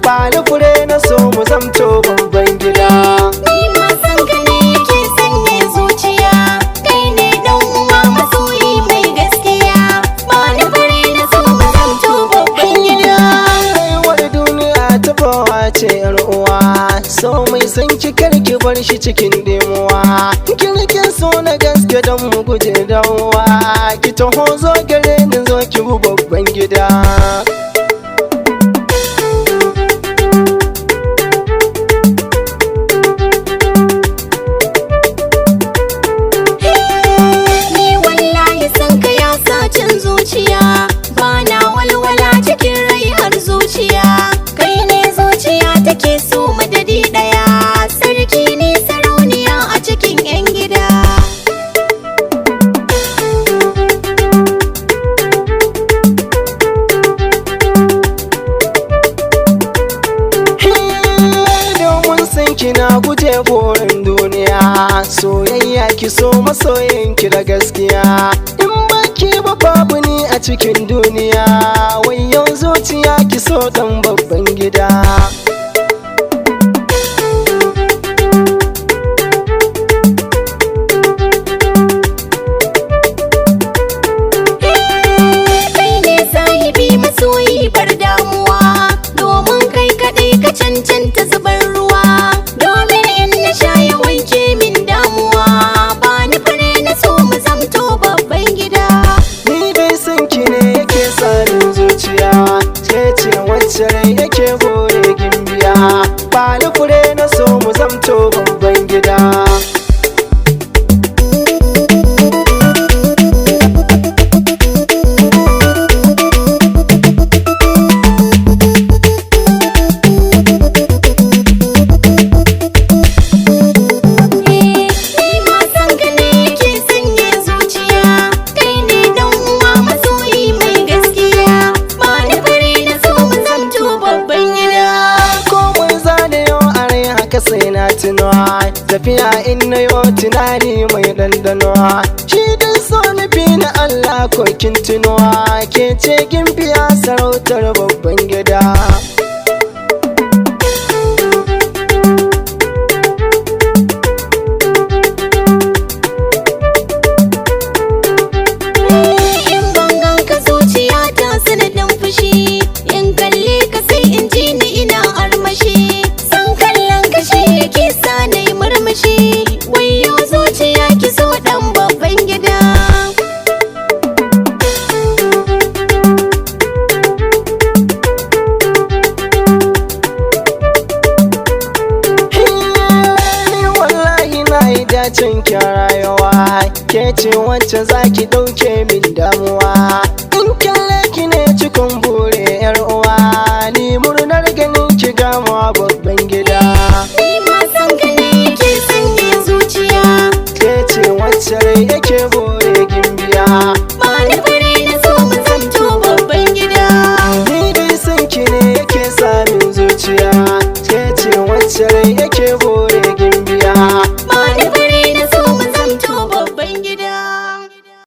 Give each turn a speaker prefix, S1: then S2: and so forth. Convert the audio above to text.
S1: ba ni fure na so mu zamto babban gida.
S2: Ni ma san ka ne yake sanya zuciya, kai ne dan uwa masoyi mai gaskiya, ba ni fure na so mu zamto babban gida.
S1: Wani duniya ta bawa ce yar uwa, so mai san ki karki bar shi cikin demuwa. Kirkin so na gaske don mu guje dawowa, ki taho zo gare ni zo ki bu babban gida.
S2: Ni wallahi san ka ya sacin zuciya, ba na walwala cikin rai har zuciya, kai ne zuciya take so madadi daya, sarki ne sarauniya a cikin 'yan gida.
S1: Domin san kina guje burin duniya, soyayya ki so masoyinki da gaskiya. In baki ba babu ni a cikin duniya, wai yau zuciya ki so dan babban gida.
S2: Kai ne sahibi masoyi bar damuwa, domin kai kadai ka cancanta zubar ruwa, domin in na sha ya wanke min damuwa, ba ni fure na so mu zamto babban gida.
S1: Ni dai san ki ne yake tsarin zuciya, ke ce wacce rai yake bore gimbiya. Ba ni fure na so mu zamto babban gida.
S2: Ni ma san ka ne yake sanya zuciya, kai ne dan uwa masoyi mai gaskiya, ba ni fure na so mu zamto babban gida.
S1: Komai zane yau a rai haka sai na tunawa, tafiya in na yau tunani mai dandanuwa. Shi dan so nufi na Allah ko kin tunuwa, ke ce gimbiya sarautar babban gida.
S2: In bangan ka zuciya ta sanadin fushi, in kalle ka sai in ji ni ina armashi, san kallon ka shi yake sa na yi murmushi, wayo zuciya ki so dan babban gida.
S1: Wallahi na yi dacin kyan rayuwa, ke ce wacce zaki ɗauke min damuwa. In kalle ki ne cikon bure yar uwa, ni murnar ganin ki gama babban